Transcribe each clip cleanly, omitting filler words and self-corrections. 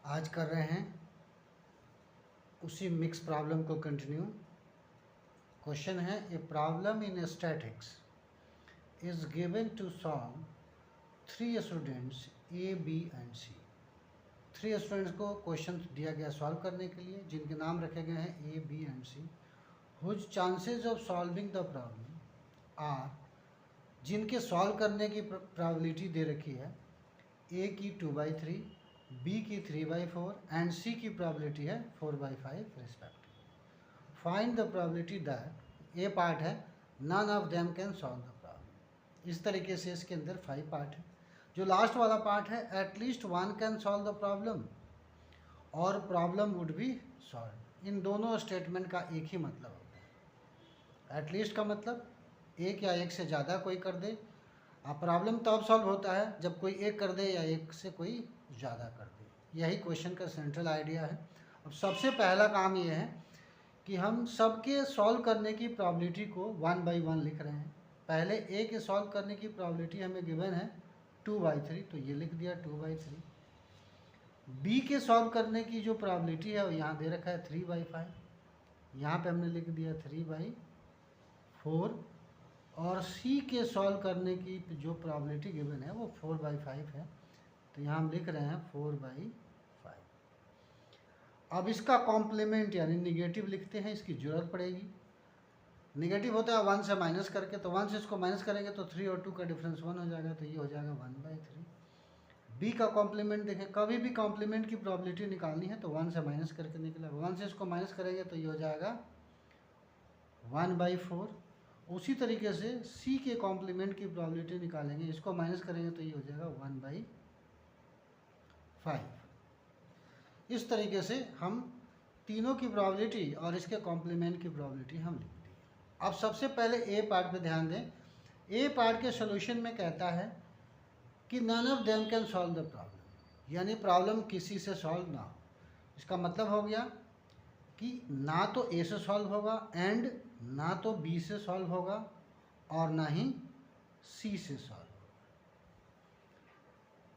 आज कर रहे हैं उसी मिक्स प्रॉब्लम को कंटिन्यू। क्वेश्चन है a problem in statistics is given to solve 3 students A B and C. 3 students को क्वेश्चन दिया गया सॉल्व करने के लिए, जिनके नाम रखे गए हैं A B and C. Whose chances of solving the problem are, जिनके सॉल्व करने की प्रोबेबिलिटी दे रखी है ए की 2/3, बी की 3/4 एंड सी की प्रोबेबिलिटी है 4/5 respective. Find the probability that, A part है, none of them can solve the problem. इस तरीके से इसके अंदर 5 पार्ट है। जो लास्ट वाला पार्ट है, at least one can solve the problem और प्रॉब्लम वुड बी सॉल्व। इन दोनों स्टेटमेंट का एक ही मतलब होता है। एटलीस्ट का मतलब एक या एक से ज़्यादा कोई कर दे। अब प्रॉब्लम तब सॉल्व होता है जब कोई एक कर दे या एक से कोई ज़्यादा कर दे। यही क्वेश्चन का सेंट्रल आइडिया है। अब सबसे पहला काम ये है कि हम सबके सॉल्व करने की प्रोबेबिलिटी को 1 by 1 लिख रहे हैं। पहले ए के सॉल्व करने की प्रोबेबिलिटी हमें गिवन है 2/3, तो ये लिख दिया 2/3। बी के सॉल्व करने की जो प्रोबेबिलिटी है वो यहाँ दे रखा है 3/5, यहाँ पे हमने लिख दिया 3/4। और सी के सॉल्व करने की जो प्रोबेबिलिटी गिवन है वो 4/5 है, तो यहाँ हम लिख रहे हैं 4/5। अब इसका कॉम्प्लीमेंट यानी निगेटिव लिखते हैं, इसकी ज़रूरत पड़ेगी। निगेटिव होता है 1 से माइनस करके, तो 1 से इसको माइनस करेंगे तो 3 और 2 का डिफरेंस 1 हो जाएगा, तो ये हो जाएगा 1/3। बी का कॉम्प्लीमेंट देखें, कभी भी कॉम्प्लीमेंट की प्रोबेबिलिटी निकालनी है तो 1 से माइनस करके निकला, 1 से इसको माइनस करेंगे तो ये हो जाएगा 1/4। उसी तरीके से सी के कॉम्प्लीमेंट की प्रोबेबिलिटी निकालेंगे, इसको माइनस करेंगे तो ये हो जाएगा 1/5। इस तरीके से हम तीनों की प्रोबेबिलिटी और इसके कॉम्प्लीमेंट की प्रोबेबिलिटी हम लिख दी। अब सबसे पहले ए पार्ट पे ध्यान दें। ए पार्ट के सोल्यूशन में कहता है कि none of them can solve the problem, यानी प्रॉब्लम किसी से सॉल्व ना हो। इसका मतलब हो गया कि ना तो ए से सॉल्व होगा एंड ना तो बी से सॉल्व होगा और ना ही सी से सॉल्व होगा।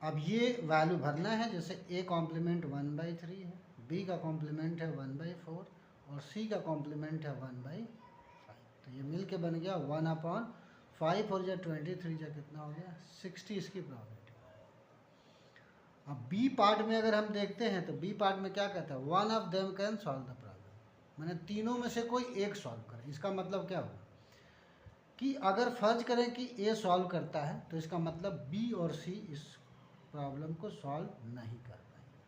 अब ये वैल्यू भरना है, जैसे ए कॉम्प्लीमेंट 1/3 है, बी का कॉम्प्लीमेंट है 1/4 और सी का कॉम्प्लीमेंट है 1/5। तो ये मिल के बन गया 1/5 और या 23 या कितना हो गया 60 इसकी प्रोबेबिलिटी। अब बी पार्ट में अगर हम देखते हैं तो बी पार्ट में क्या कहता है, one of them can solve the problem, मैंने तीनों में से कोई एक सॉल्व करे। इसका मतलब क्या हुआ कि अगर फर्ज करें कि ए सॉल्व करता है तो इसका मतलब बी और सी इस प्रॉब्लम को सॉल्व नहीं कर पाएंगे।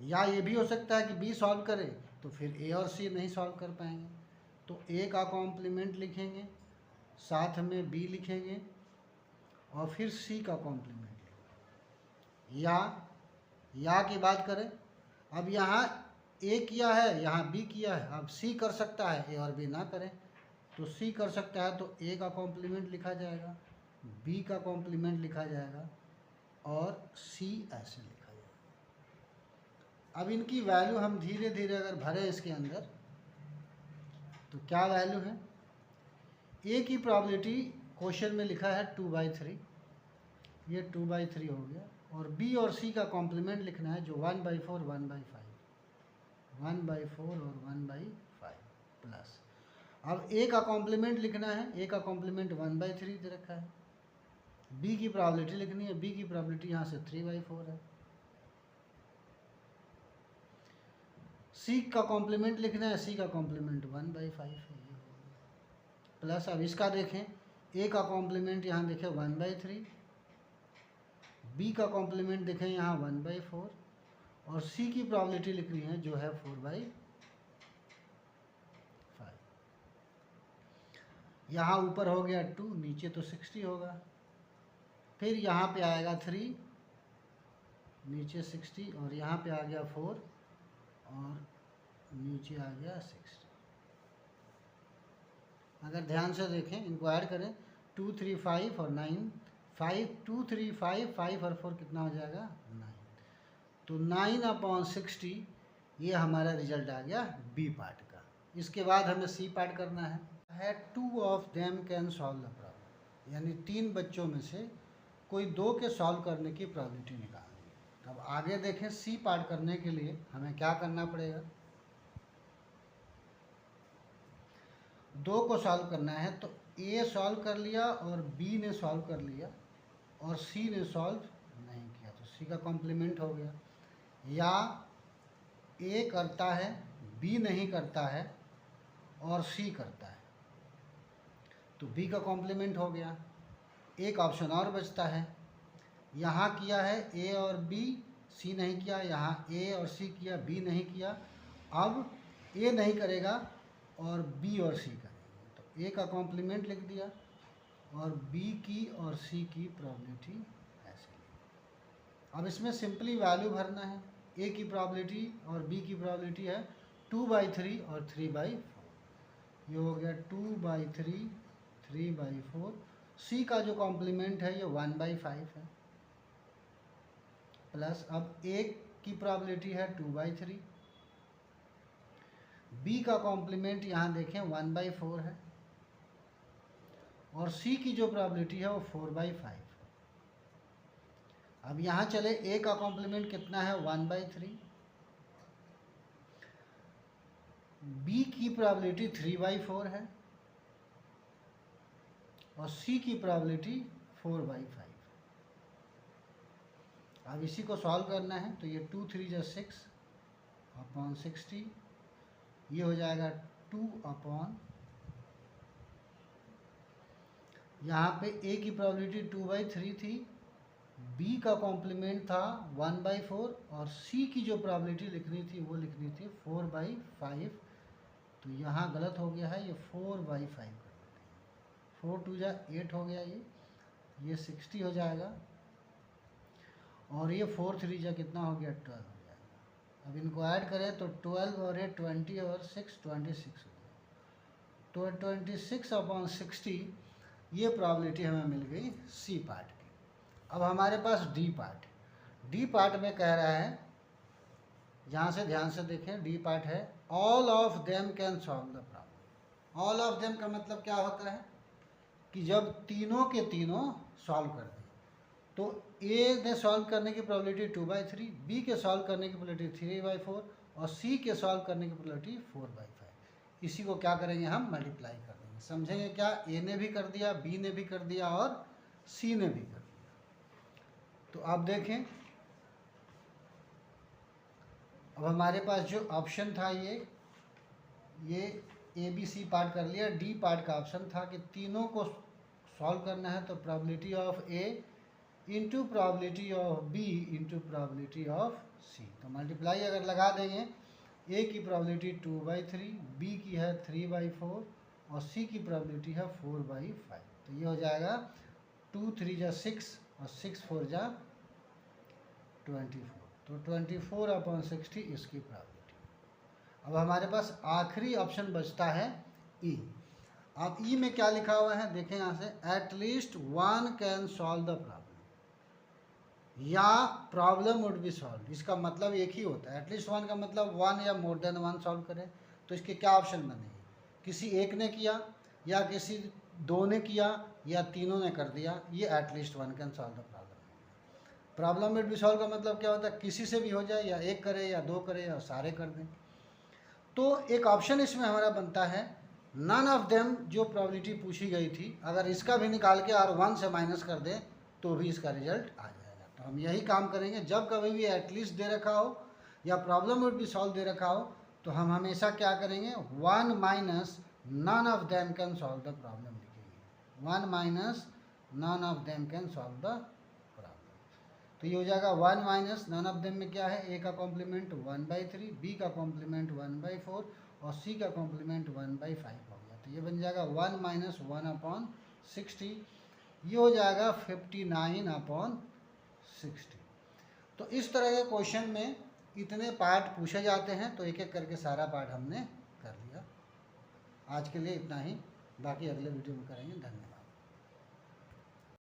या ये भी हो सकता है कि बी सॉल्व करे तो फिर ए और सी नहीं सॉल्व कर पाएंगे, तो ए का कॉम्प्लीमेंट लिखेंगे, साथ में बी लिखेंगे और फिर सी का कॉम्प्लीमेंट लिखेंगे। या की बात करें, अब यहाँ ए किया है, यहाँ बी किया है, अब सी कर सकता है, ए और बी ना करें तो सी कर सकता है, तो ए का कॉम्प्लीमेंट लिखा जाएगा, बी का कॉम्प्लीमेंट लिखा जाएगा और सी ऐसे लिखा जाएगा। अब इनकी वैल्यू हम धीरे धीरे अगर भरें इसके अंदर तो क्या वैल्यू है, ए की प्रोबेबिलिटी क्वेश्चन में लिखा है 2/3, ये 2/3 हो गया। और बी और सी का कॉम्प्लीमेंट लिखना है जो 1/4 1/5, 1/4 और 1/5 प्लस। अब ए का कॉम्प्लीमेंट लिखना है, ए का कॉम्प्लीमेंट 1/3 दे रखा है। बी की प्रोबेबिलिटी लिखनी है, बी की प्रोबेबिलिटी यहाँ से 3/4 है। सी का कॉम्प्लीमेंट लिखना है, सी का कॉम्प्लीमेंट 1/5 है प्लस। अब इसका देखें, ए का कॉम्प्लीमेंट यहाँ देखें 1/3, बी का कॉम्प्लीमेंट देखें यहाँ 1/4 और सी की प्रोबेबिलिटी लिखनी है जो है 4/5। यहाँ ऊपर हो गया 2, नीचे तो 60 होगा, फिर यहाँ पे आएगा 3, नीचे 60 और यहाँ पे आ गया 4 और नीचे आ गया 60। अगर ध्यान से देखें, इनको ऐड करें 2 3 5 और 9, 5 2 3 5 5 और 4 कितना हो जाएगा 9, तो 9/60 ये हमारा रिजल्ट आ गया बी पार्ट का। इसके बाद हमें सी पार्ट करना है 2 of them can solve the problem, यानी 3 बच्चों में से कोई 2 के सॉल्व करने की प्रोबेबिलिटी निकालनी है। अब आगे देखें, सी पार्ट करने के लिए हमें क्या करना पड़ेगा। 2 को सॉल्व करना है तो ए सॉल्व कर लिया और बी ने सॉल्व कर लिया और सी ने सॉल्व नहीं किया, तो सी का कॉम्प्लीमेंट हो गया। या ए करता है, बी नहीं करता है और सी करता है, तो बी का कॉम्प्लीमेंट हो गया। एक ऑप्शन और बचता है, यहाँ किया है ए और बी, सी नहीं किया, यहाँ ए और सी किया, बी नहीं किया। अब ए नहीं करेगा और बी और सी करेंगे, तो ए का कॉम्प्लीमेंट लिख दिया और बी की और सी की प्रोबेबिलिटी ऐसे। अब इसमें सिंपली वैल्यू भरना है। ए की प्रोबेबिलिटी और बी की प्रोबेबिलिटी है 2/3 और 3/4। ये हो गया 2/3, 3/4। सी का जो कॉम्प्लीमेंट है ये 1/5 है, प्लस अब ए की प्रोबेबिलिटी है 2/3, बी का कॉम्प्लीमेंट यहाँ देखें 1/4 है और सी की जो प्रोबेबिलिटी है वो 4/5। अब यहाँ चले, ए का कॉम्प्लीमेंट कितना है 1/3, बी की प्रोबेबिलिटी 3/4 है और सी की प्रोबेबिलिटी 4/5। अब इसी को सॉल्व करना है तो ये 2 3 जा 6 अपॉन 60, ये हो जाएगा 2 अपॉन, यहाँ पे ए की प्रोबेबिलिटी 2/3 थी, बी का कॉम्प्लीमेंट था 1/4 और सी की जो प्रोबेबिलिटी लिखनी थी वो लिखनी थी 4/5। तो यहाँ गलत हो गया है, ये 4/5 कर देते हैं। 4 2 जा 8 हो गया, ये 60 हो जाएगा और ये 4 3 जा कितना हो गया 12 हो जाएगा। अब इनको ऐड करें तो 12 और 20 और 6 26 हो गया, तो 26 अपॉन 60 ये प्रोबेबिलिटी हमें मिल गई सी पार्ट की। अब हमारे पास डी पार्ट है। डी पार्ट में कह रहा है, यहाँ से ध्यान से देखें, डी पार्ट है all of them can solve the problem. All of them का मतलब क्या होता है कि जब तीनों के तीनों सॉल्व कर दें, तो ए ने सॉल्व करने की प्रोबेबिलिटी 2/3, बी के सॉल्व करने की प्रोबेबिलिटी 3/4 और सी के सॉल्व करने की प्रोबेबिलिटी 4/5। इसी को क्या करेंगे, हम मल्टीप्लाई कर देंगे। समझेंगे क्या, ए ने भी कर दिया, बी ने भी कर दिया और सी ने भी कर दिया। तो आप देखें, अब हमारे पास जो ऑप्शन था ये ए बी सी पार्ट कर लिया। डी पार्ट का ऑप्शन था कि तीनों को सॉल्व करना है, तो probability of A into probability of B into probability of C. तो मल्टीप्लाई अगर लगा देंगे, ए की प्रोबेबिलिटी 2/3, बी की है 3/4 और सी की प्रोबेबिलिटी है 4/5। तो ये हो जाएगा 2 3 जा 6 और 6 4 जा 24, तो 24 अपॉन 60 इसकी प्रोबेबिलिटी। अब हमारे पास आखिरी ऑप्शन बचता है ई। अब ई में क्या लिखा हुआ है देखें, यहाँ से at least one can solve the problem या प्रॉब्लम वुड बी सॉल्व। इसका मतलब एक ही होता है, एटलीस्ट वन का मतलब वन या मोर देन वन सॉल्व करें। तो इसके क्या ऑप्शन बनेगी, किसी एक ने किया या किसी दो ने किया या तीनों ने कर दिया, ये at least one can solve the problem. Problem would be solve का मतलब क्या होता है, किसी से भी हो जाए, या एक करे या दो करे या सारे कर दें। तो एक ऑप्शन इसमें हमारा बनता है नन ऑफ देम, जो प्रोबेबिलिटी पूछी गई थी, अगर इसका भी निकाल के और 1 से माइनस कर दें तो भी इसका रिजल्ट आ जाएगा। तो हम यही काम करेंगे, जब कभी भी एटलीस्ट दे रखा हो या प्रॉब्लम वुड बी सॉल्व दे रखा हो, तो हम हमेशा क्या करेंगे, 1 minus none of them can solve the problem लिखेंगे। 1 minus none of them can solve the problem. तो ये हो जाएगा 1 माइनस नन ऑफ देम में क्या है, ए का कॉम्प्लीमेंट 1/3, बी का कॉम्प्लीमेंट 1/4 और सी का कॉम्प्लीमेंट 1/5 हो गया। तो ये बन जाएगा 1 माइनस 1 अपॉन 60, ये हो जाएगा 59 अपॉन 60। तो इस तरह के क्वेश्चन में इतने पार्ट पूछे जाते हैं, तो एक एक करके सारा पार्ट हमने कर लिया। आज के लिए इतना ही, बाकी अगले वीडियो में करेंगे। धन्यवाद।